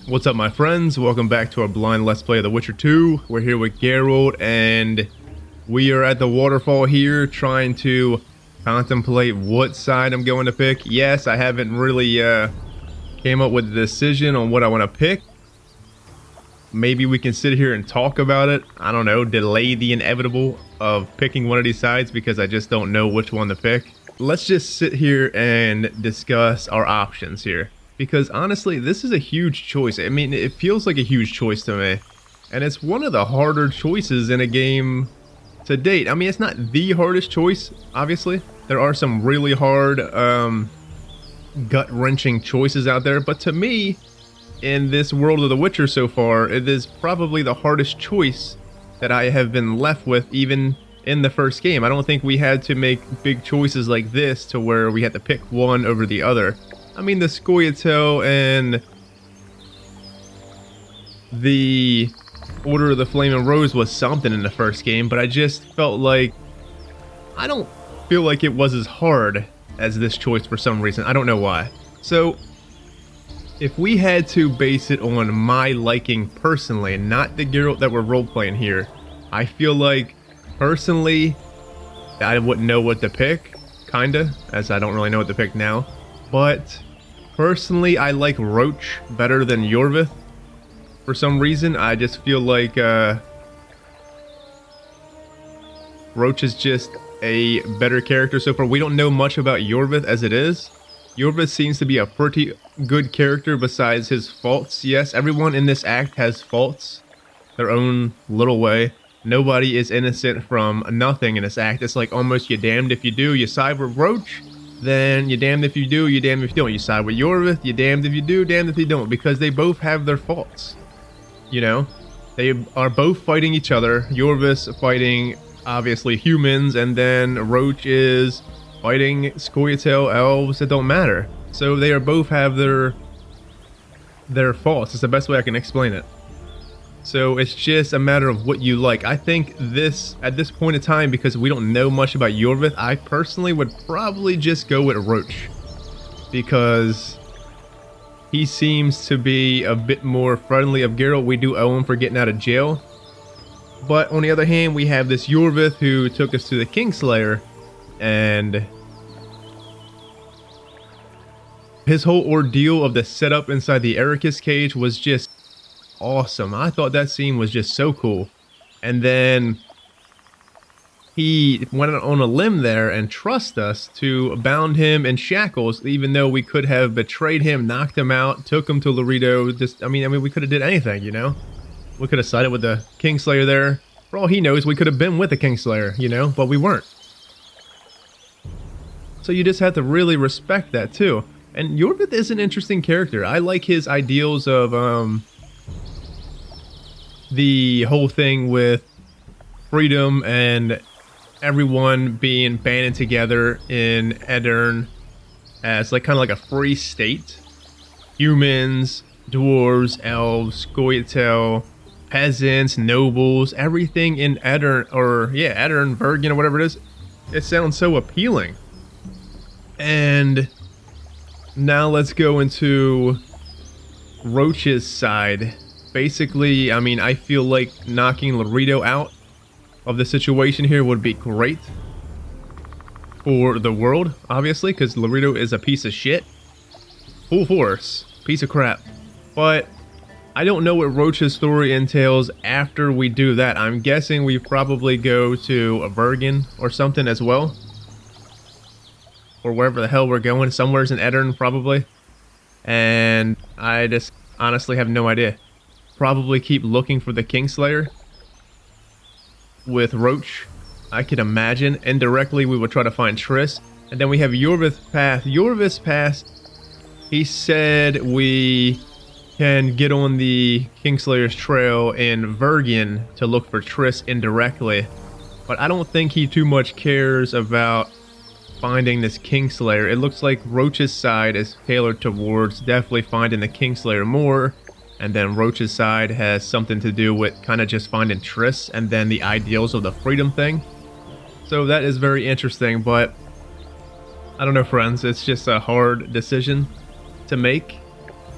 What's up, my friends? Welcome back to our blind Let's Play of The Witcher 2. We're here with Geralt, and we are at the waterfall here trying to contemplate what side I'm going to pick. Yes, I haven't really came up with a decision on what I want to pick. Maybe we can sit here and talk about it. I don't know, delay the inevitable of picking one of these sides because I just don't know which one to pick. Let's just sit here and discuss our options here. Because honestly, this is a huge choice. I mean, it feels like a huge choice to me. And it's one of the harder choices in a game to date. I mean, it's not the hardest choice, obviously. There are some really hard, gut-wrenching choices out there. But to me, in this world of The Witcher so far, it is probably the hardest choice that I have been left with, even in the first game. I don't think we had to make big choices like this to where we had to pick one over the other. I mean, the Scoia'tael and the Order of the Flaming Rose was something in the first game, but I just felt like, I don't feel like it was as hard as this choice for some reason. I don't know why. So, if we had to base it on my liking personally, not the Geralt that we're role-playing here, I feel like, personally, I wouldn't know what to pick, kinda, as I don't really know what to pick now. But personally, I like Roach better than Yorvith. For some reason, I just feel like Roach is just a better character so far. We don't know much about Yorvith as it is. Yorvith seems to be a pretty good character besides his faults. Yes, everyone in this act has faults, their own little way. Nobody is innocent from nothing in this act. It's like almost you damned if you do. You side with Roach, then you're damned if you do, you're damned if you don't. You side with Yorvith, you're damned if you do, damned if you don't, because they both have their faults. You know? They are both fighting each other. Yorvith's fighting, obviously, humans, and then Roach is fighting Scoia'tael elves that don't matter. So they are both have their faults. It's the best way I can explain it. So it's just a matter of what you like. I think this, at this point in time, because we don't know much about Yorvith, I personally would probably just go with Roach. Because he seems to be a bit more friendly of Geralt. We do owe him for getting out of jail. But on the other hand, we have this Yorvith who took us to the Kingslayer. And his whole ordeal of the setup inside the Ericus cage was just awesome. I thought that scene was just so cool. And then he went on a limb there and trusted us to bound him in shackles, even though we could have betrayed him, knocked him out, took him to Laredo. Just, I mean, we could have did anything, you know? We could have sided with the Kingslayer there. For all he knows, we could have been with the Kingslayer, you know? But we weren't. So you just have to really respect that, too. And Yorvith is an interesting character. I like his ideals of, the whole thing with freedom and everyone being banded together in Aedirn as like kind of like a free state. Humans, dwarves, elves, Scoia'tael, peasants, nobles, everything in Aedirn, or yeah, Aedirn, Bergen, or whatever it is. It sounds so appealing. And now let's go into Roach's side. Basically, I mean, I feel like knocking Laredo out of the situation here would be great for the world, obviously, because Laredo is a piece of shit. Full force. Piece of crap. But I don't know what Roach's story entails after we do that. I'm guessing we probably go to Bergen or something as well. Or wherever the hell we're going. Somewhere's in Aedirn, probably. And I just honestly have no idea. Probably keep looking for the Kingslayer with Roach. I could imagine indirectly we would try to find Triss, and then we have Yorvith's path. Yorvith's path, he said we can get on the Kingslayer's trail in Bergen to look for Triss indirectly, but I don't think he too much cares about finding this Kingslayer. It looks like Roach's side is tailored towards definitely finding the Kingslayer more. And then Roach's side has something to do with kind of just finding Triss and then the ideals of the freedom thing. So that is very interesting, but I don't know, friends. It's just a hard decision to make,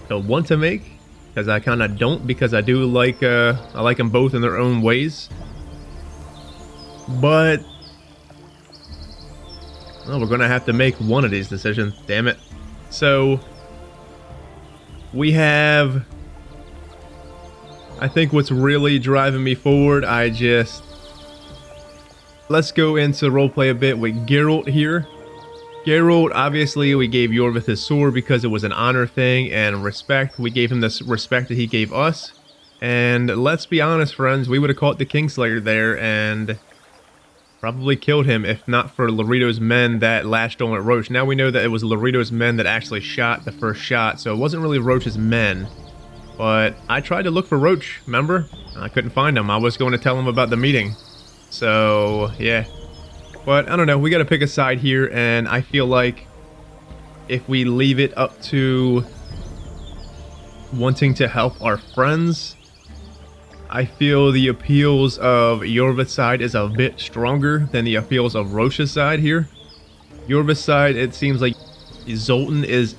to want to make. because I kind of don't, because I do like I like them both in their own ways. But well, we're gonna have to make one of these decisions. Damn it! So we have, I think what's really driving me forward. Let's go into roleplay a bit with Geralt here. Geralt, obviously, we gave Yorvith his sword because it was an honor thing and respect. We gave him the respect that he gave us. And let's be honest, friends, we would have caught the Kingslayer there and probably killed him if not for Laurito's men that latched on at Roach. Now we know that it was Laurito's men that actually shot the first shot, so it wasn't really Roach's men. But I tried to look for Roach, remember? I couldn't find him. I was going to tell him about the meeting. So, yeah. But, I don't know, we gotta pick a side here, and I feel like if we leave it up to wanting to help our friends, I feel the appeals of Yorvith's side is a bit stronger than the appeals of Roach's side here. Yorvith's side, it seems like Zoltan is...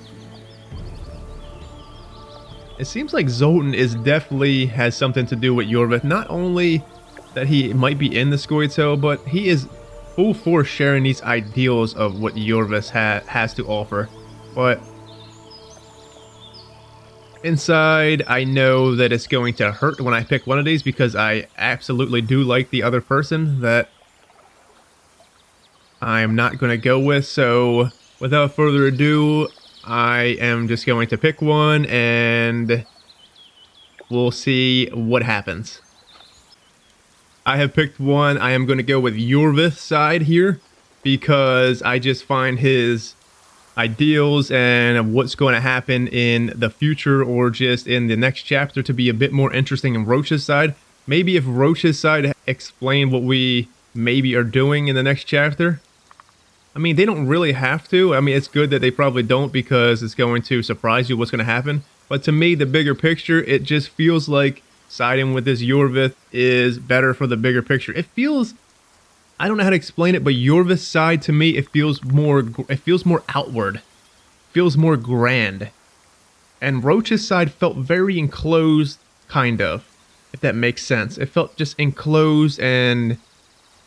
It seems like Zoltan is definitely has something to do with Yorvith. Not only that he might be in the Scoia'tael, but he is full force sharing these ideals of what Yorvith has to offer. But inside, I know that it's going to hurt when I pick one of these because I absolutely do like the other person that I'm not going to go with. So without further ado, I am just going to pick one and we'll see what happens. I have picked one. I am going to go with Yorvith's side here because I just find his ideals and what's going to happen in the future or just in the next chapter to be a bit more interesting in Roach's side. Maybe if Roach's side explain what we maybe are doing in the next chapter. I mean, they don't really have to. I mean, it's good that they probably don't because it's going to surprise you what's going to happen. But to me, the bigger picture, it just feels like siding with this Yorvith is better for the bigger picture. It feels, I don't know how to explain it, but Yorvith's side to me, it feels more outward, feels more grand. And Roach's side felt very enclosed, kind of, if that makes sense. It felt just enclosed and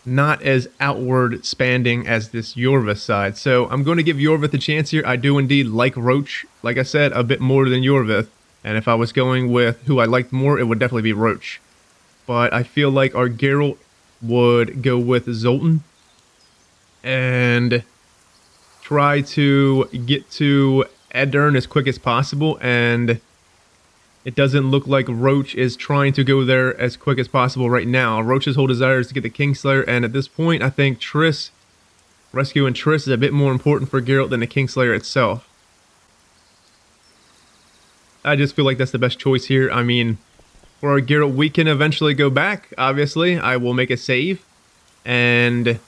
not as outward spanning as this Yorvith side. So I'm going to give Yorvith a chance here. I do indeed like Roach, like I said, a bit more than Yorvith. And if I was going with who I liked more, it would definitely be Roach. But I feel like our Geralt would go with Zoltan and try to get to Aedirn as quick as possible. And it doesn't look like Roach is trying to go there as quick as possible right now. Roach's whole desire is to get the Kingslayer. And at this point, I think rescuing Triss is a bit more important for Geralt than the Kingslayer itself. I just feel like that's the best choice here. I mean, for our Geralt, we can eventually go back, obviously. I will make a save and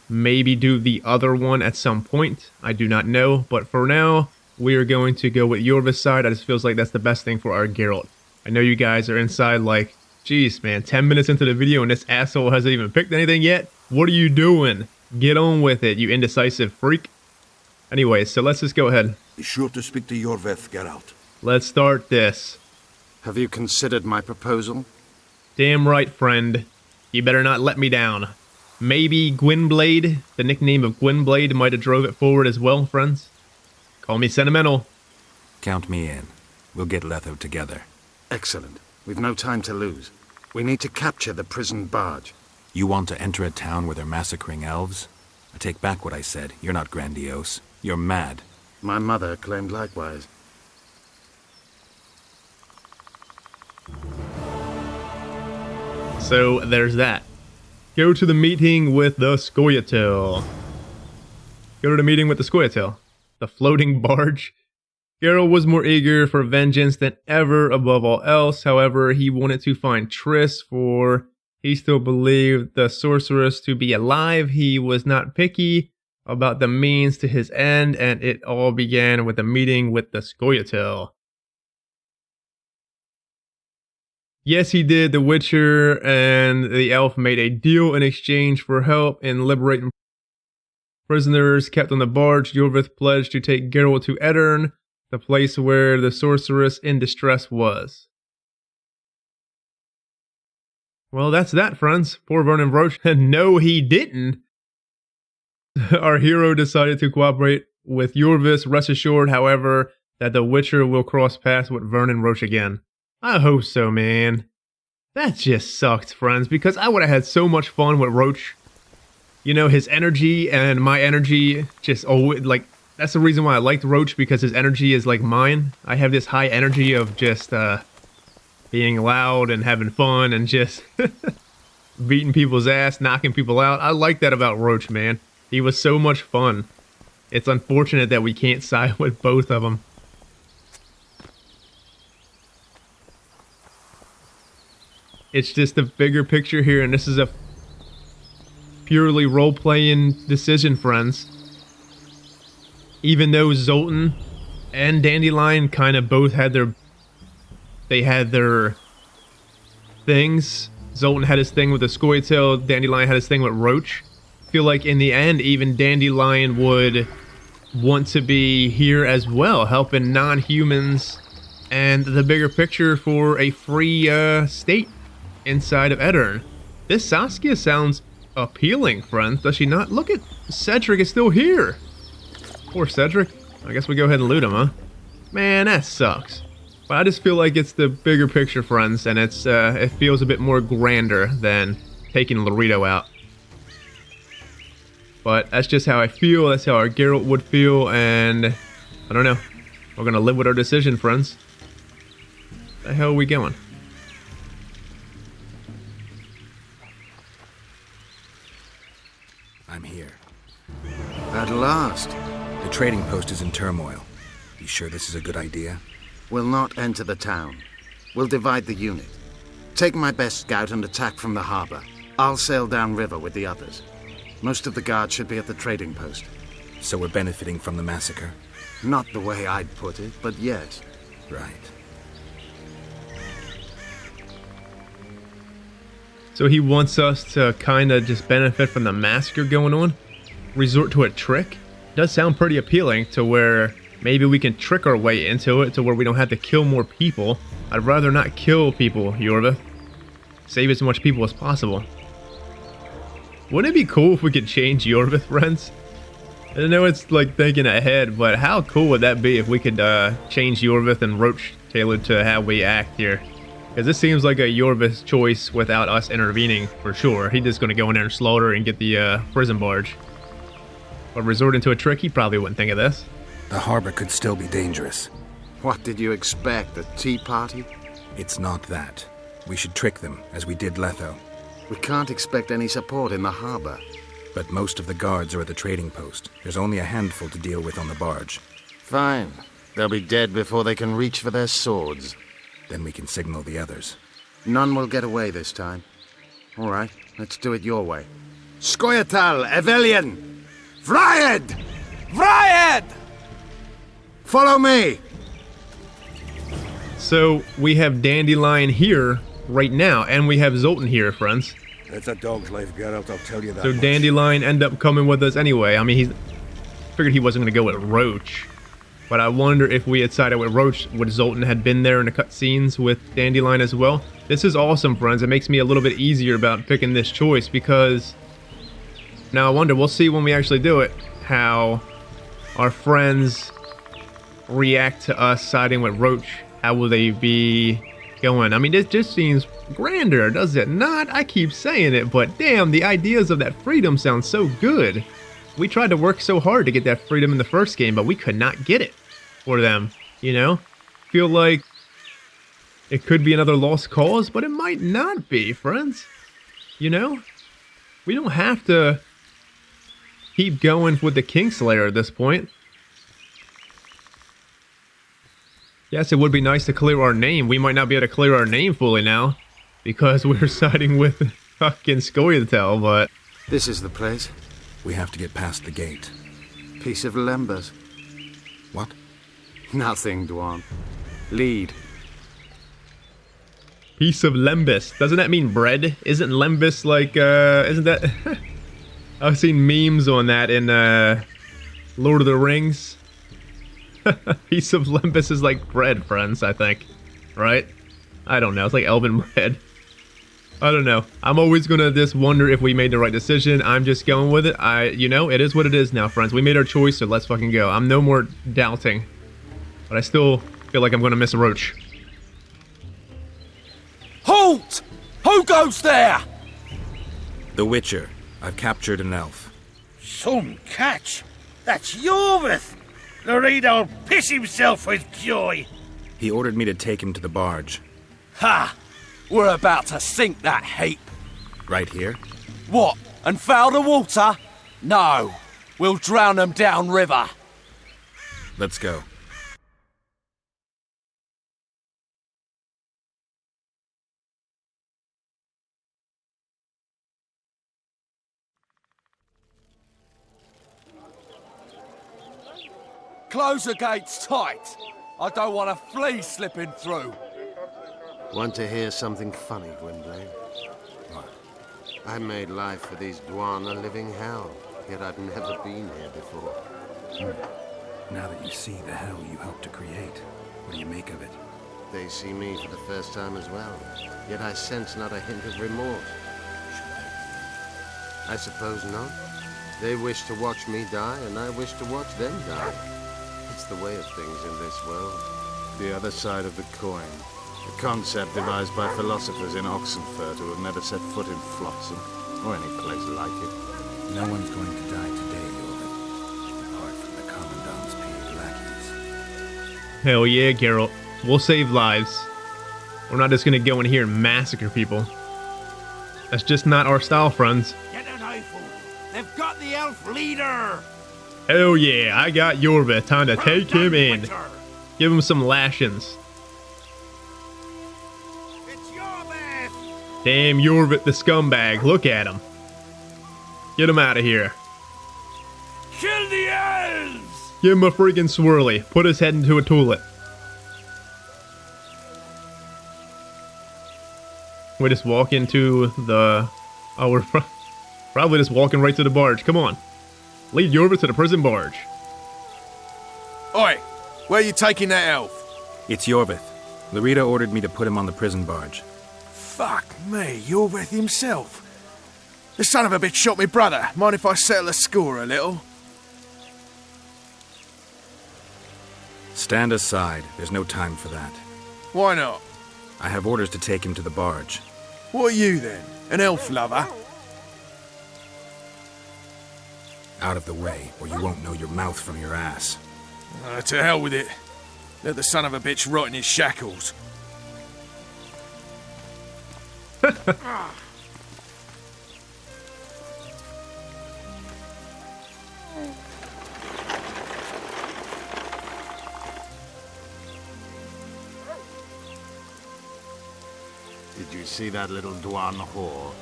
maybe do the other one at some point. I do not know, but for now, we are going to go with Yorvith's side. I just feels like that's the best thing for our Geralt. I know you guys are inside like, geez, man, 10 minutes into the video and this asshole hasn't even picked anything yet? What are you doing? Get on with it, you indecisive freak. Anyway, so let's just go ahead. Be sure to speak to Yorvith, Geralt. Let's start this. Have you considered my proposal? Damn right, friend. You better not let me down. Maybe Gwynblade, the nickname of Gwynblade, might have drove it forward as well, friends. Call me sentimental. Count me in. We'll get Letho together. Excellent. We've no time to lose. We need to capture the prison barge. You want to enter a town where they're massacring elves? I take back what I said. You're not grandiose. You're mad. My mother claimed likewise. So there's that. Go to the meeting with the Scoia'tael. Go to the meeting with the Scoia'tael. The floating barge. Geralt was more eager for vengeance than ever above all else. However, he wanted to find Triss, for he still believed the sorceress to be alive. He was not picky about the means to his end, and it all began with a meeting with the Scoia'tael. Yes, he did. The Witcher and the elf made a deal in exchange for help in liberating prisoners kept on the barge. Yorvith pledged to take Geralt to Aedirn, the place where the sorceress in distress was. Well, that's that, friends. Poor Vernon Roach. And no, he didn't. Our hero decided to cooperate with Yorvis. Rest assured, however, that the Witcher will cross paths with Vernon Roach again. I hope so, man. That just sucked, friends, because I would have had so much fun with Roach. You know, his energy and my energy just always, like, that's the reason why I liked Roach, because his energy is like mine. I have this high energy of just, being loud and having fun and just beating people's ass, knocking people out. I like that about Roach, man. He was so much fun. It's unfortunate that we can't side with both of them. It's just the bigger picture here, and this is a purely role-playing decision, friends. Even though Zoltan and Dandelion kind of both had their things. Zoltan had his thing with the Scoia'tael, Dandelion had his thing with Roach. I feel like in the end, even Dandelion would want to be here as well, helping non-humans and the bigger picture for a free state inside of Edirne. This Saskia sounds appealing, friends, does she not? Look at Cedric is still here. Poor Cedric. I guess we go ahead and loot him, huh? Man, that sucks. But I just feel like it's the bigger picture, friends, and it's it feels a bit more grander than taking Laredo out. But that's just how I feel, that's how our Geralt would feel, and I don't know. We're gonna live with our decision, friends. Where the hell are we going? I'm here. At last. The trading post is in turmoil. You sure this is a good idea? We'll not enter the town. We'll divide the unit. Take my best scout and attack from the harbor. I'll sail downriver with the others. Most of the guards should be at the trading post. So we're benefiting from the massacre? Not the way I'd put it, but yes. Right. So he wants us to kind of just benefit from the massacre going on? Resort to a trick? Does sound pretty appealing, to where maybe we can trick our way into it to where we don't have to kill more people. I'd rather not kill people, Yorvith. Save as much people as possible. Wouldn't it be cool if we could change Yorvith, friends? I know it's like thinking ahead, but how cool would that be if we could change Yorvith and Roach tailored to how we act here? Because this seems like a Yorvith choice without us intervening, for sure. He's just going to go in there and slaughter and get the prison barge. But resorting to a trick, he probably wouldn't think of this. The harbor could still be dangerous. What did you expect, a tea party? It's not that. We should trick them, as we did Letho. We can't expect any support in the harbor. But most of the guards are at the trading post. There's only a handful to deal with on the barge. Fine. They'll be dead before they can reach for their swords. Then we can signal the others. None will get away this time. All right, let's do it your way. Scoia'tael, Evelian! Vriad! Vriad! Follow me! So we have Dandelion here right now, and we have Zoltan here, friends. It's a dog's life, Geralt, I'll tell you that So much. Dandelion end up coming with us anyway. I mean, figured he wasn't going to go with Roach. But I wonder if we had sided with Roach, would Zoltan had been there in the cutscenes with Dandelion as well? This is awesome, friends. It makes me a little bit easier about picking this choice, because now I wonder, we'll see when we actually do it, how our friends react to us siding with Roach. How will they be going? I mean, this just seems grander, does it not? I keep saying it, but damn, the ideas of that freedom sound so good. We tried to work so hard to get that freedom in the first game, but we could not get it for them, you know? Feel like it could be another lost cause, but it might not be, friends. You know? We don't have to keep going with the Kingslayer at this point. Yes, it would be nice to clear our name. We might not be able to clear our name fully now, because we're siding with fucking Scoia'tael, but... This is the place. We have to get past the gate. Piece of Lembas. What? Nothing, Dwan. Lead. Piece of Lembas. Doesn't that mean bread? Isn't Lembas like, isn't that... I've seen memes on that in, Lord of the Rings. Piece of Lembas is like bread, friends, I think. Right? I don't know. It's like elven bread. I don't know. I'm always gonna just wonder if we made the right decision. I'm just going with it. You know, it is what it is now, friends. We made our choice, so let's fucking go. I'm no more doubting. But I still feel like I'm gonna miss a roach. Halt! Who goes there? The Witcher. I've captured an elf. Some catch! That's Yorvith! Loredo'll piss himself with joy! He ordered me to take him to the barge. Ha! We're about to sink that heap. Right here? What? And foul the water? No. We'll drown them down river. Let's go. Close the gates tight. I don't want a flea slipping through. Want to hear something funny, Gwynplaine? What? I made life for these Dwan a living hell, yet I've never been here before. Now that you see the hell you helped to create, what do you make of it? They see me for the first time as well, yet I sense not a hint of remorse. I suppose not. They wish to watch me die, and I wish to watch them die. It's the way of things in this world. The other side of the coin. A concept devised by philosophers in Oxenfurt who have never set foot in Flotsam, or any place like it. No one's going to die today, Jorvik, apart from the Commandant's paid lackeys. Hell yeah, Geralt. We'll save lives. We're not just gonna go in here and massacre people. That's just not our style, friends. Get an eyeful! They've got the elf leader! Hell yeah, I got Yorvith. Time to take him in. Give him some lashings. It's Yorvith! Damn Yorvith the scumbag. Look at him. Get him out of here. Kill the elves! Give him a freaking swirly. Put his head into a toilet. We just walk into the... Oh, we're probably just walking right to the barge. Come on. Lead Yorvith to the prison barge. Oi, where you taking that elf? It's Jorvith. Lorita ordered me to put him on the prison barge. Fuck me, you're with himself. The son of a bitch shot me brother. Mind if I settle the score a little? Stand aside. There's no time for that. Why not? I have orders to take him to the barge. What are you then? An elf lover? Out of the way, or you won't know your mouth from your ass. To hell with it. Let the son of a bitch rot in his shackles. Did you see that little Dwan whore?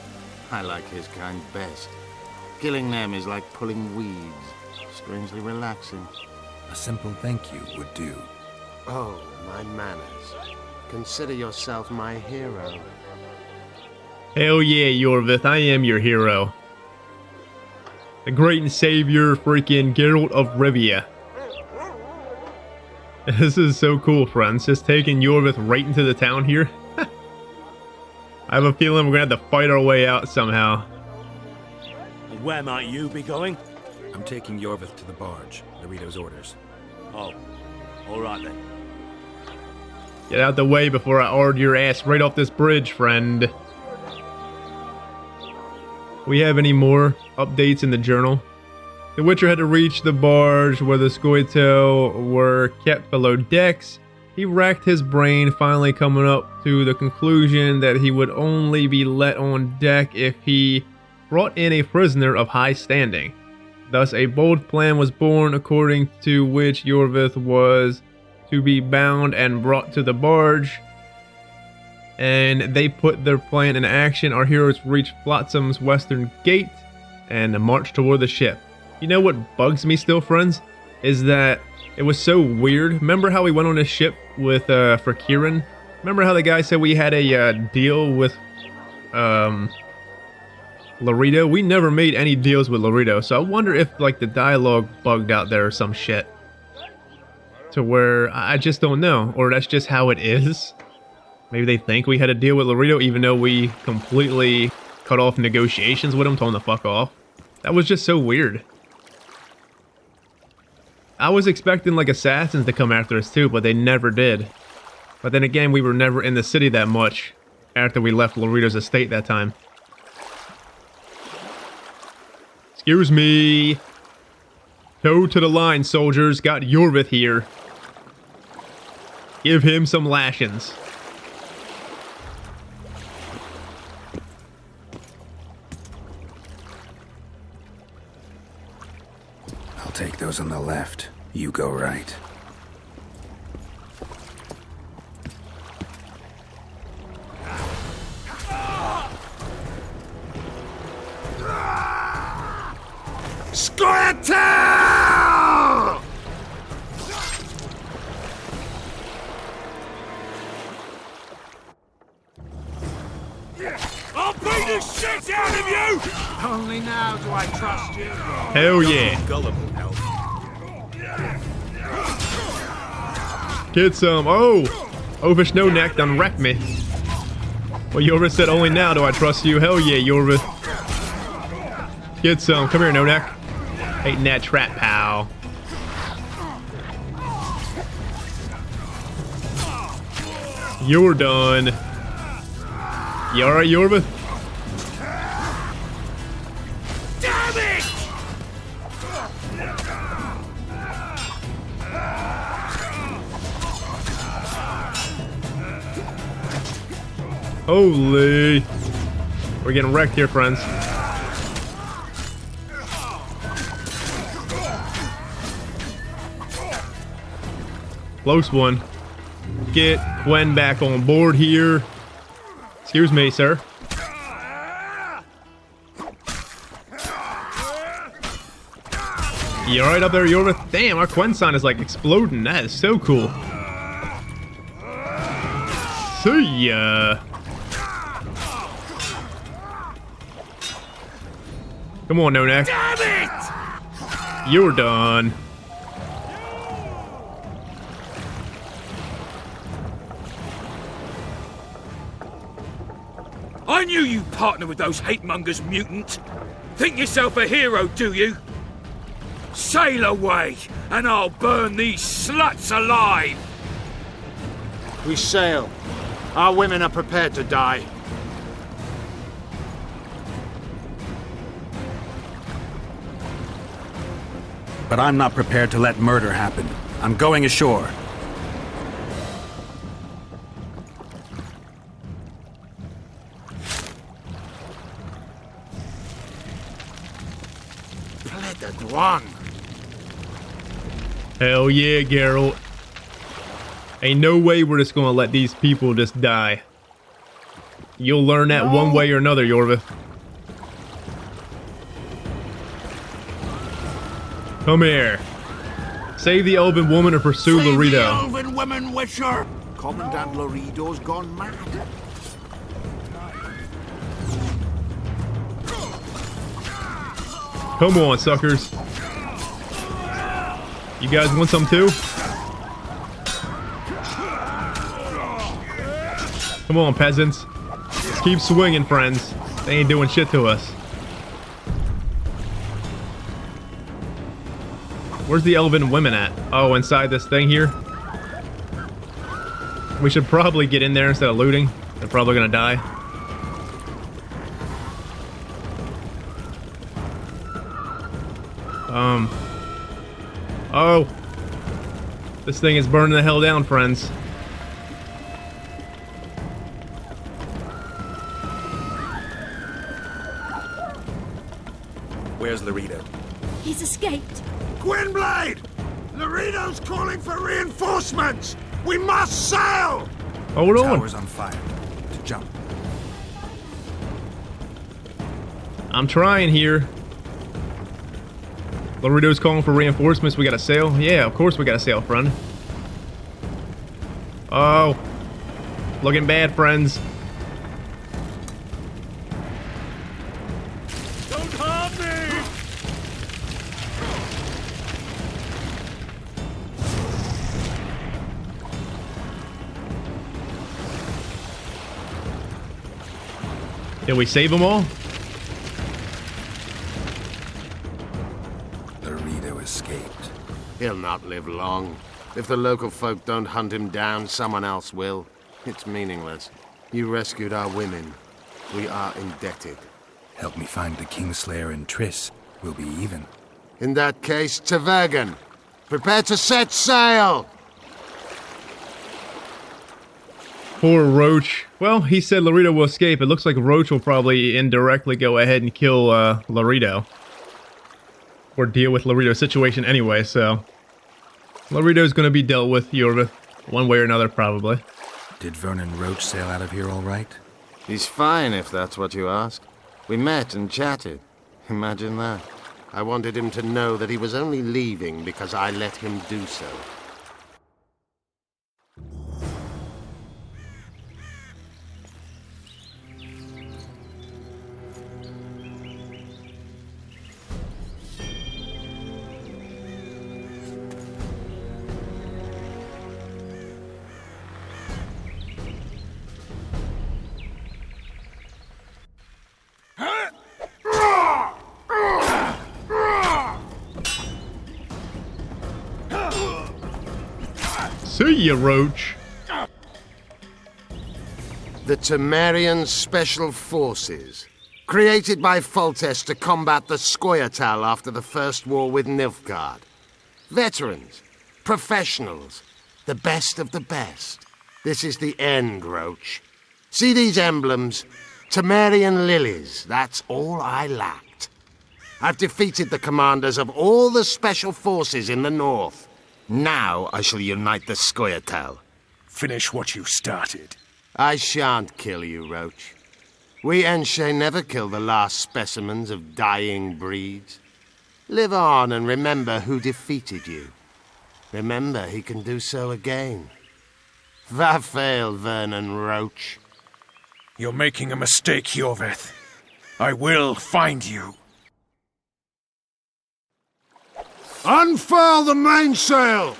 I like his kind best. Killing them is like pulling weeds. Strangely relaxing. A simple thank you would do. Oh, my manners. Consider yourself my hero. Hell yeah, Yorvith. I am your hero. The great and savior freaking Geralt of Rivia. This is so cool, friends. Just taking Yorvith right into the town here. I have a feeling we're gonna have to fight our way out somehow. And where might you be going? I'm taking Jorvith to the barge. Lorita's orders. Oh, all right then. Get out the way before I ard your ass right off this bridge, friend. We have any more updates in the journal? The Witcher had to reach the barge where the Scoia'tael were kept below decks. He racked his brain, finally coming up to the conclusion that he would only be let on deck if he brought in a prisoner of high standing. Thus, a bold plan was born, according to which Jorvith was to be bound and brought to the barge. And they put their plan in action. Our heroes reached Flotsam's western gate and marched toward the ship. You know what bugs me still, friends? Is that it was so weird. Remember how we went on a ship with for Kieran? Remember how the guy said we had a deal with Lorita? We never made any deals with Lorita, so I wonder if like the dialogue bugged out there or some shit. To where I just don't know, or that's just how it is. Maybe they think we had a deal with Laredo even though we completely cut off negotiations with them, told them to fuck off. That was just so weird. I was expecting like assassins to come after us too, but they never did. But then again, we were never in the city that much after we left Laredo's estate that time. Excuse me. Toe to the line, soldiers. Got Yorvith here. Give him some lashings. I'll take those on the left. You go right. Scoia'tael! I'll beat the shit out of you! Only now do I trust you. Hell yeah. Gullible elf. Get some. Oh! Ovish No Neck done wrecked me. Well, Yorvith said only now do I trust you. Hell yeah, Yorvith. Get some. Come here, No Neck. Hating that trap, pal. You're done. You alright, Yorvith? Damn it! Holy. We're getting wrecked here, friends. Close one. Get Gwen back on board here. Excuse me, sir. You alright up there, Yorvith? Damn, our Quen sign is like exploding. That is so cool. See ya. Come on, No Neck. Damn it! You're done. I knew you partnered with those hate-mongers, mutant. Think yourself a hero, do you? Sail away, and I'll burn these sluts alive! We sail. Our women are prepared to die. But I'm not prepared to let murder happen. I'm going ashore. One. Hell yeah, Geralt. Ain't no way we're just gonna let these people just die. You'll learn that one way or another, Yorvith. Come here. Save the elven woman or pursue Save the Laredo. elven women, Witcher! Commandant Laredo's gone mad. Come on, suckers. You guys want some too? Come on, peasants. Let's keep swinging, friends. They ain't doing shit to us. Where's the elven women at? Oh, inside this thing here? We should probably get in there instead of looting. They're probably gonna die. Oh. This thing is burning the hell down, friends. Where's Laredo? He's escaped. Gwynblade! Laredo's calling for reinforcements! We must sail! Hold on. Tower's on fire. To jump. I'm trying here. Laredo's calling for reinforcements. We gotta sail. Yeah, of course we gotta sail, friend. Oh. Looking bad, friends. Don't harm me! Can we save them all? Laredo escaped. He'll not live long. If the local folk don't hunt him down, someone else will. It's meaningless. You rescued our women. We are indebted. Help me find the Kingslayer and Triss. We'll be even. In that case, to Vergen. Prepare to set sail! Poor Roach. Well, he said Laredo will escape. It looks like Roach will probably indirectly go ahead and kill Laredo. Or deal with Laredo's situation anyway, so... Laredo's gonna be dealt with, Yorvith. One way or another, probably. Did Vernon Roach sail out of here all right? He's fine, if that's what you ask. We met and chatted. Imagine that. I wanted him to know that he was only leaving because I let him do so. See ya, Roach. The Temerian Special Forces, created by Foltest to combat the Scoia'tael after the First War with Nilfgaard. Veterans, professionals, the best of the best. This is the end, Roach. See these emblems? Temerian lilies, that's all I lacked. I've defeated the commanders of all the Special Forces in the north. Now I shall unite the Scoia'tael. Finish what you started. I shan't kill you, Roach. We Enshe never kill the last specimens of dying breeds. Live on and remember who defeated you. Remember he can do so again. Vafail, Vernon Roach. You're making a mistake, Yorvith. I will find you. Unfurl the mainsail!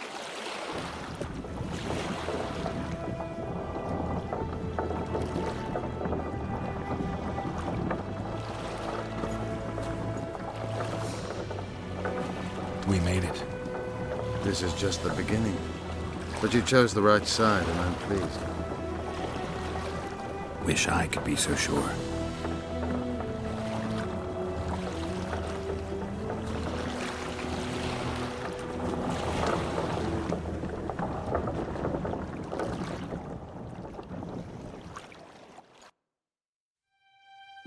We made it. This is just the beginning. But you chose the right side, and I'm pleased. Wish I could be so sure.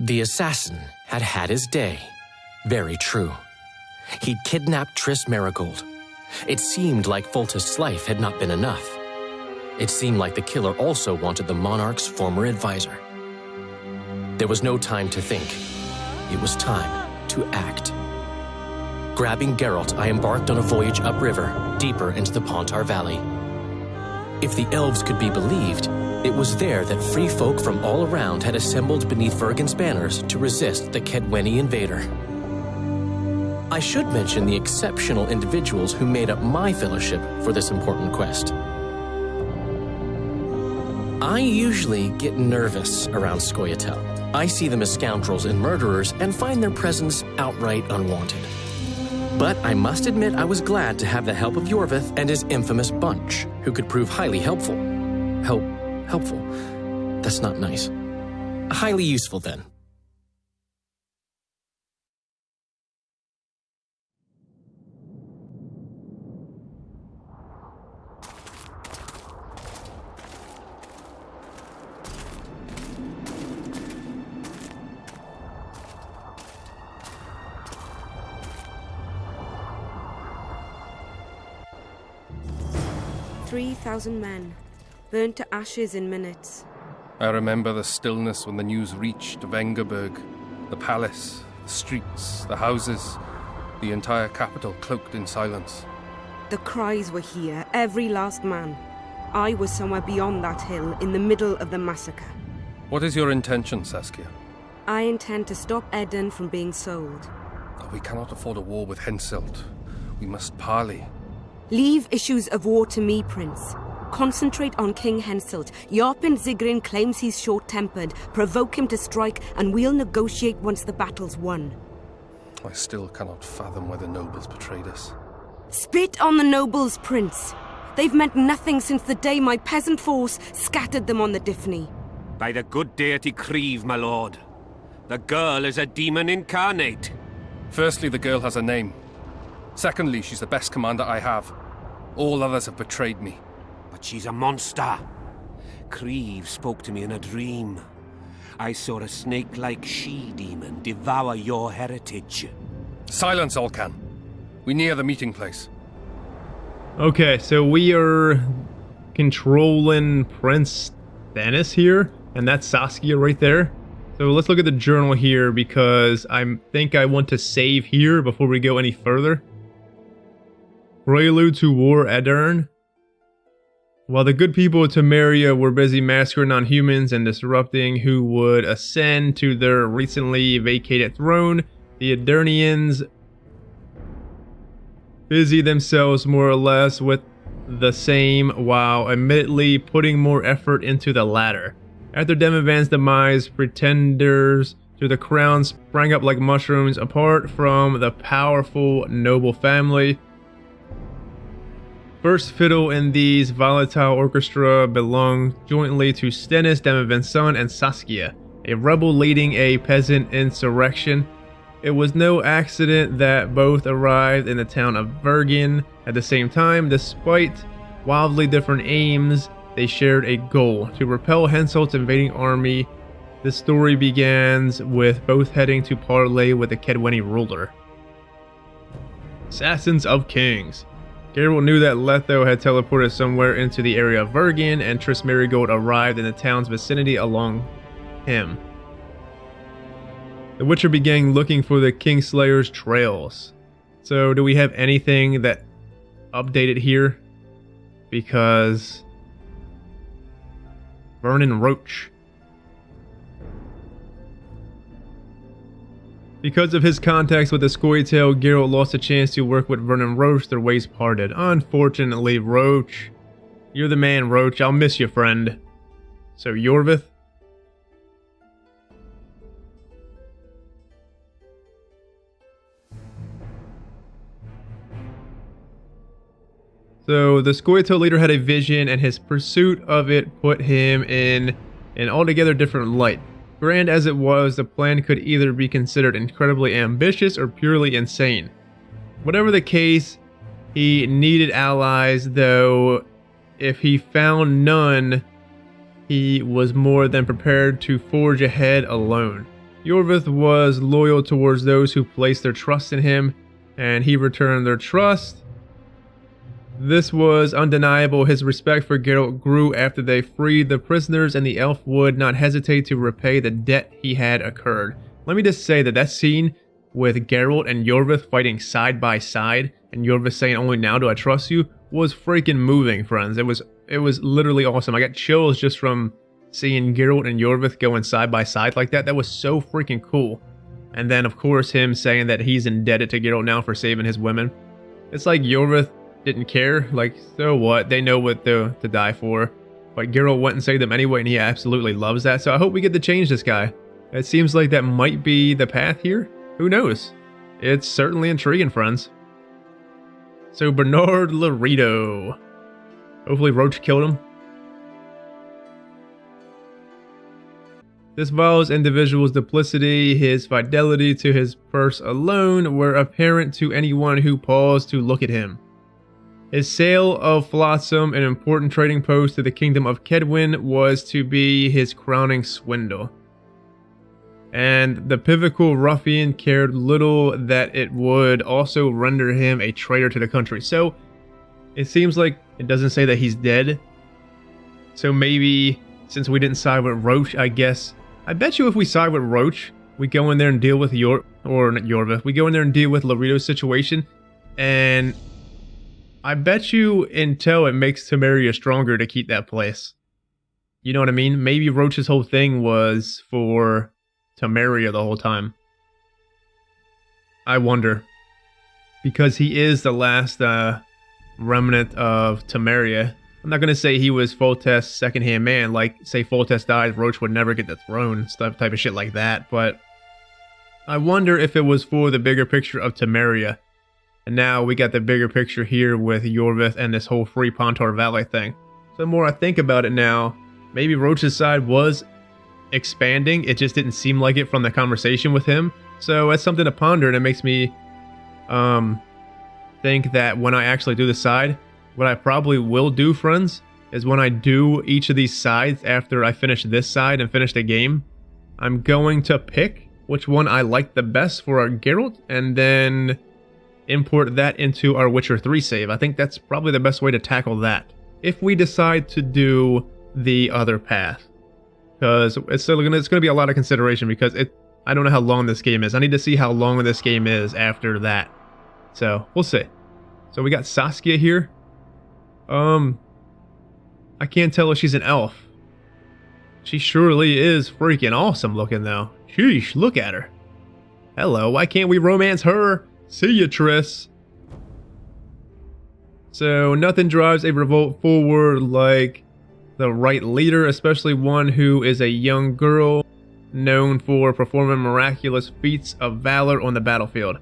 The assassin had had his day. Very true. He'd kidnapped Triss Marigold. It seemed like Foltest's life had not been enough. It seemed like the killer also wanted the monarch's former advisor. There was no time to think. It was time to act. Grabbing Geralt, I embarked on a voyage upriver, deeper into the Pontar Valley. If the elves could be believed, it was there that free folk from all around had assembled beneath Vergen's banners to resist the Kedweni invader. I should mention the exceptional individuals who made up my fellowship for this important quest. I usually get nervous around Scoia'tael. I see them as scoundrels and murderers and find their presence outright unwanted. But I must admit I was glad to have the help of Yorvith and his infamous bunch, who could prove highly helpful. Helpful? That's not nice. Highly useful, then. "3,000 men, burnt to ashes in minutes." I remember the stillness when the news reached Vengerberg, the palace, the streets, the houses, the entire capital cloaked in silence. The cries were here, every last man. I was somewhere beyond that hill, in the middle of the massacre. What is your intention, Saskia? I intend to stop Eden from being sold. We cannot afford a war with Henselt. We must parley. Leave issues of war to me, Prince. Concentrate on King Henselt. Yarpin Zigrin claims he's short-tempered. Provoke him to strike, and we'll negotiate once the battle's won. I still cannot fathom why the nobles betrayed us. Spit on the nobles, Prince. They've meant nothing since the day my peasant force scattered them on the Dyffny. By the good deity Creve, my lord. The girl is a demon incarnate. Firstly, the girl has a name. Secondly, she's the best commander I have. All others have betrayed me. But she's a monster. Creve spoke to me in a dream. I saw a snake-like she-demon devour your heritage. Silence, Olcan. We near the meeting place. Okay, so we are controlling Prince Stannis here, and that's Saskia right there. So let's look at the journal here, because I think I want to save here before we go any further. Prelude to War Aedirn. While the good people of Temeria were busy massacring on humans and disrupting who would ascend to their recently vacated throne, the Aedirnians busy themselves more or less with the same, while admittedly putting more effort into the latter. After Demavend's demise, pretenders to the crown sprang up like mushrooms apart from the powerful noble family. First fiddle in these volatile orchestra belonged jointly to Stennis, Demavend's son, and Saskia, a rebel leading a peasant insurrection. It was no accident that both arrived in the town of Vergen at the same time. Despite wildly different aims, they shared a goal: to repel Henselt's invading army. The story begins with both heading to parley with the Kedwenny ruler. Assassins of Kings. Geralt knew that Letho had teleported somewhere into the area of Vergen, and Triss Merigold arrived in the town's vicinity along him. The Witcher began looking for the Kingslayer's trails. So do we have anything that updated here? Because Vernon Roach. Because of his contacts with the Scoia'tael, Geralt lost a chance to work with Vernon Roach. Their ways parted. Unfortunately, Roach. You're the man, Roach. I'll miss you, friend. So, Yorvith? So, the Scoia'tael leader had a vision, and his pursuit of it put him in an altogether different light. Grand as it was, the plan could either be considered incredibly ambitious or purely insane. Whatever the case, he needed allies, though if he found none, he was more than prepared to forge ahead alone. Yorvith was loyal towards those who placed their trust in him, and he returned their trust. This was undeniable. His respect for Geralt grew after they freed the prisoners, and the elf would not hesitate to repay the debt he had incurred. Let me just say that scene with Geralt and Yorvith fighting side by side, and Yorvith saying, "Only now do I trust you," was freaking moving, friends. It was literally awesome. I got chills just from seeing Geralt and Yorvith going side by side like that. That was so freaking cool. And then, of course, him saying that he's indebted to Geralt now for saving his women. It's like Yorvith didn't care, like, so what, they know what to die for, but Geralt went and saved them anyway, and he absolutely loves that. So I hope we get to change this guy. It seems like that might be the path here. Who knows? It's certainly intriguing, friends. So Bernard Laredo, hopefully Roach killed him. This Val's individual's duplicity, his fidelity to his purse alone were apparent to anyone who paused to look at him. His sale of Flotsam, an important trading post to the kingdom of Kedwen, was to be his crowning swindle. And the pivotal ruffian cared little that it would also render him a traitor to the country. So, it seems like it doesn't say that he's dead. So maybe, since we didn't side with Roach, I guess. I bet you if we side with Roach, we go in there and deal with we go in there and deal with Laredo's situation, and I bet you until it makes Temeria stronger to keep that place. You know what I mean? Maybe Roach's whole thing was for Temeria the whole time. I wonder. Because he is the last remnant of Temeria. I'm not going to say he was Foltest's second-hand man, like, say Foltest died, Roach would never get the throne, stuff, type of shit like that, but I wonder if it was for the bigger picture of Temeria. And now we got the bigger picture here with Yorvith and this whole Free Pontar Valley thing. So the more I think about it now, maybe Roach's side was expanding, it just didn't seem like it from the conversation with him. So that's something to ponder, and it makes me think that when I actually do the side, what I probably will do, friends, is when I do each of these sides after I finish this side and finish the game, I'm going to pick which one I like the best for our Geralt, and then import that into our Witcher 3 save. I think that's probably the best way to tackle that, if we decide to do the other path. Because it's going to be a lot of consideration, because I don't know how long this game is. I need to see how long this game is after that. So, we'll see. So we got Saskia here. I can't tell if she's an elf. She surely is freaking awesome looking though. Sheesh, look at her. Hello, why can't we romance her? See ya, Triss. So nothing drives a revolt forward like the right leader, especially one who is a young girl known for performing miraculous feats of valor on the battlefield.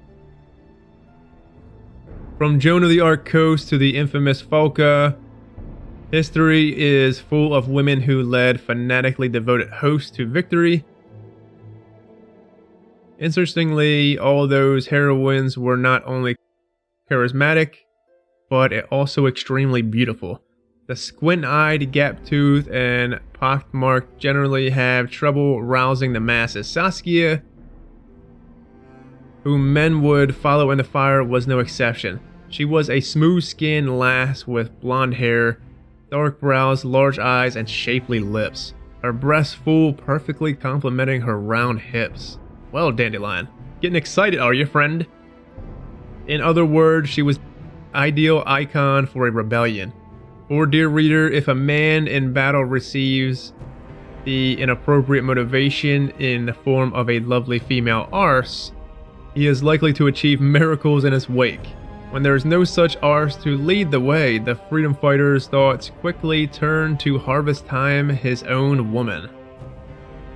From Joan of the Arc Coast to the infamous Falca, history is full of women who led fanatically devoted hosts to victory. Interestingly, all those heroines were not only charismatic, but also extremely beautiful. The squint-eyed, gap-toothed, and pockmarked generally have trouble rousing the masses. Saskia, whom men would follow in the fire, was no exception. She was a smooth-skinned lass with blonde hair, dark brows, large eyes, and shapely lips. Her breasts full, perfectly complementing her round hips. Well, Dandelion, getting excited, are you, friend? In other words, she was an ideal icon for a rebellion. For dear reader, if a man in battle receives the inappropriate motivation in the form of a lovely female arse, he is likely to achieve miracles in his wake. When there is no such arse to lead the way, the freedom fighter's thoughts quickly turn to harvest time his own woman,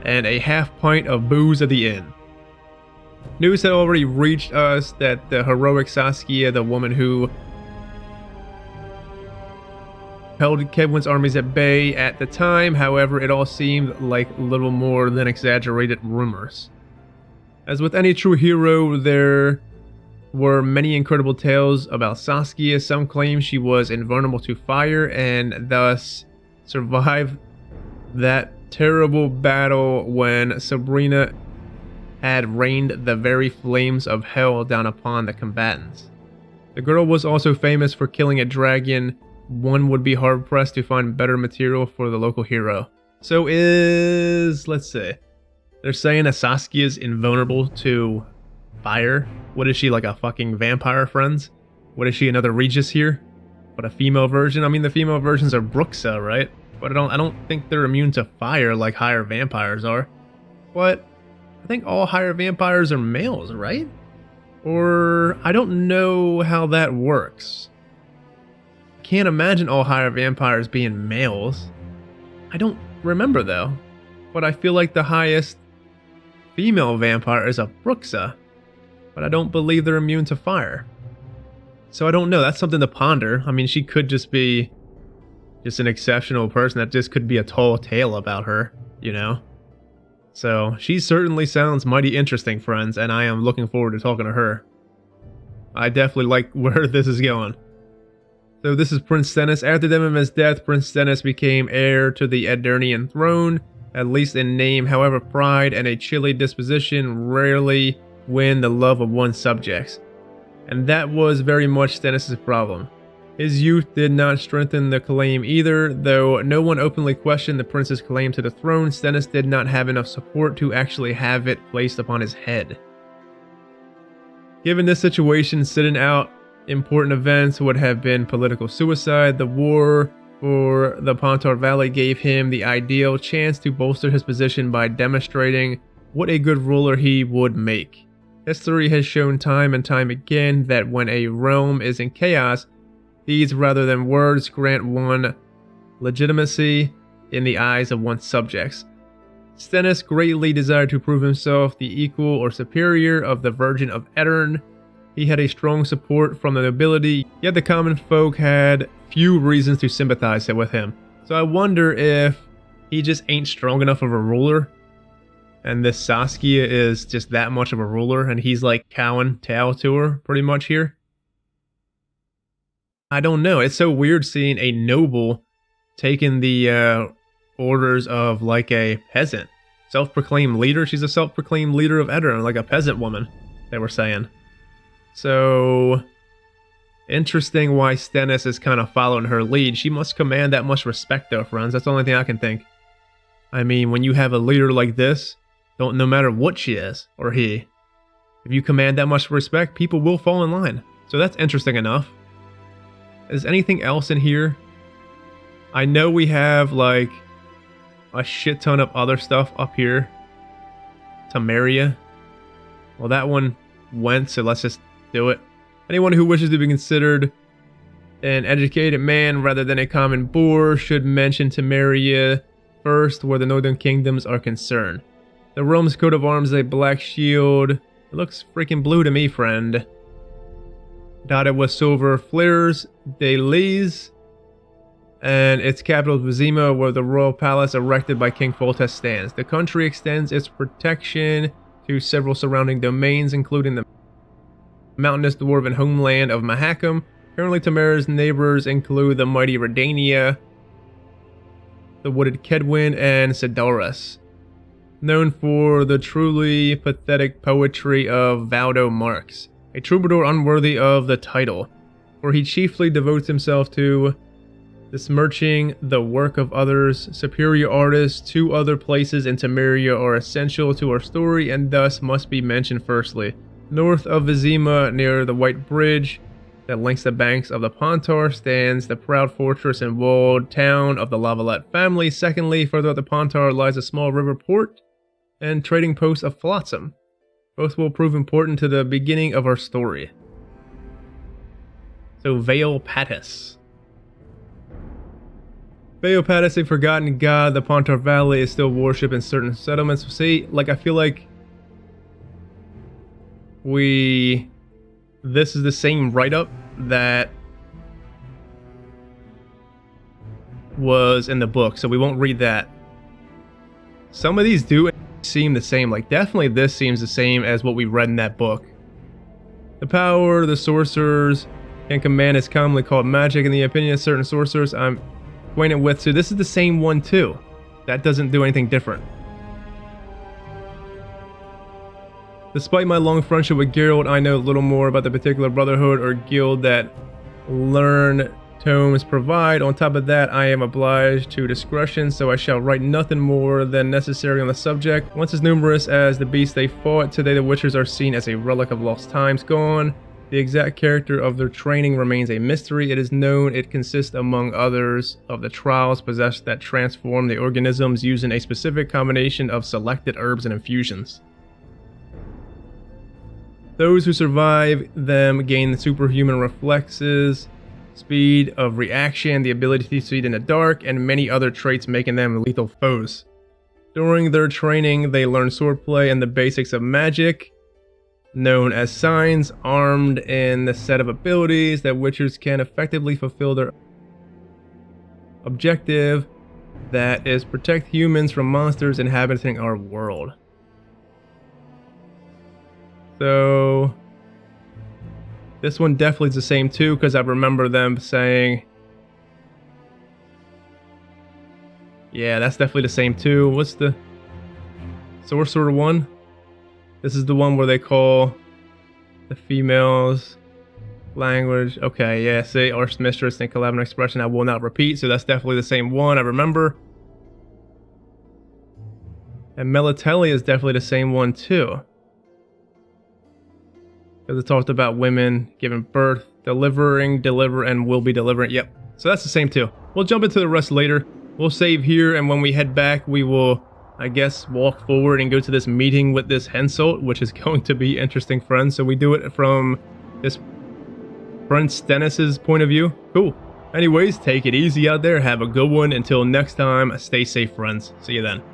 and a half pint of booze at the inn. News had already reached us that the heroic Saskia, the woman who held Kedwin's armies at bay at the time, however, it all seemed like little more than exaggerated rumors. As with any true hero, there were many incredible tales about Saskia. Some claim she was invulnerable to fire and thus survived that terrible battle when Sabrina had rained the very flames of hell down upon the combatants. The girl was also famous for killing a dragon. One would be hard-pressed to find better material for the local hero. So let's see, they're saying that Saskia is invulnerable to fire. What is she, like a fucking vampire, friends? What is she, another Regis here? But a female version? I mean, the female versions are Bruxa, right? But I don't think they're immune to fire like higher vampires are. But I think all higher vampires are males, right? Or I don't know how that works. Can't imagine all higher vampires being males. I don't remember though. But I feel like the highest female vampire is a Bruxa. But I don't believe they're immune to fire. So I don't know, that's something to ponder. I mean, she could just be just an exceptional person. That just could be a tall tale about her, you know? So she certainly sounds mighty interesting, friends, and I am looking forward to talking to her. I definitely like where this is going. So this is Prince Stennis. After Demim's death, Prince Stennis became heir to the Aedirnian throne, at least in name. However, pride and a chilly disposition rarely win the love of one's subjects. And that was very much Stennis' problem. His youth did not strengthen the claim either. Though no one openly questioned the prince's claim to the throne, Stennis did not have enough support to actually have it placed upon his head. Given this situation, sitting out important events would have been political suicide. The war for the Pontar Valley gave him the ideal chance to bolster his position by demonstrating what a good ruler he would make. History has shown time and time again that when a realm is in chaos, deeds rather than words grant one legitimacy in the eyes of one's subjects. Stennis greatly desired to prove himself the equal or superior of the Virgin of Edirn. He had a strong support from the nobility, yet the common folk had few reasons to sympathize with him. So I wonder if he just ain't strong enough of a ruler, and this Saskia is just that much of a ruler, and he's like cowing tail to her pretty much here. I don't know. It's so weird seeing a noble taking the orders of like a peasant. Self-proclaimed leader. She's a self-proclaimed leader of Edirn, like a peasant woman, they were saying. So, interesting why Stennis is kind of following her lead. She must command that much respect though, friends. That's the only thing I can think. I mean, when you have a leader like this, no matter what she is, or he, if you command that much respect, people will fall in line. So that's interesting enough. Is anything else in here? I know we have like a shit ton of other stuff up here. Temeria. Well, that one went, so let's just do it. Anyone who wishes to be considered an educated man rather than a common boor should mention Temeria first where the northern kingdoms are concerned. The realm's coat of arms is a black shield. It looks freaking blue to me, friend. Dotted with silver fleurs de lis, and its capital is Vizima, where the royal palace erected by King Foltest stands. The country extends its protection to several surrounding domains, including the mountainous dwarven homeland of Mahakam. Currently, Temeria's neighbors include the mighty Redania, the wooded Kedwin, and Sidaris. Known for the truly pathetic poetry of Valdo Marx, a troubadour unworthy of the title, for he chiefly devotes himself to besmirching the work of others. Superior artists to other places in Temeria are essential to our story and thus must be mentioned firstly. North of Vizima, near the White Bridge that links the banks of the Pontar, stands the proud fortress and walled town of the Lavalette family. Secondly, further up the Pontar lies a small river port and trading post of Flotsam. Both will prove important to the beginning of our story. So Vale Patis. Vale Patis, a forgotten god, the Pontar Valley is still worshipped in certain settlements. See, like I feel like this is the same write-up that was in the book, so we won't read that. Some of these do seem the same, like definitely this seems the same as what we read in that book. The power the sorcerers can command is commonly called magic in the opinion of certain sorcerers I'm acquainted with, so this is the same one too. That doesn't do anything different. Despite my long friendship with Geralt, I know little more about the particular brotherhood or guild that learned tomes provide. On top of that, I am obliged to discretion, so I shall write nothing more than necessary on the subject. Once as numerous as the beasts they fought, today the Witchers are seen as a relic of lost times gone. The exact character of their training remains a mystery. It is known it consists, among others, of the trials possessed that transform the organisms using a specific combination of selected herbs and infusions. Those who survive them gain superhuman reflexes, speed of reaction, the ability to see in the dark, and many other traits making them lethal foes. During their training, they learn swordplay and the basics of magic, known as signs, armed in the set of abilities that Witchers can effectively fulfill their objective, that is protect humans from monsters inhabiting our world. So this one definitely is the same too, because I remember them saying, yeah, that's definitely the same too. What's the sorcerer one? This is the one where they call the females language. Okay, yeah, say arch mistress and collab an expression I will not repeat. So that's definitely the same one I remember. And Melatelli is definitely the same one too, because it talked about women giving birth, delivering, deliver, and will be delivering. Yep. So that's the same too. We'll jump into the rest later. We'll save here, and when we head back, we will, I guess, walk forward and go to this meeting with this Henselt, which is going to be interesting, friends. So we do it from this friend Stennis's point of view. Cool. Anyways, take it easy out there. Have a good one. Until next time, stay safe, friends. See you then.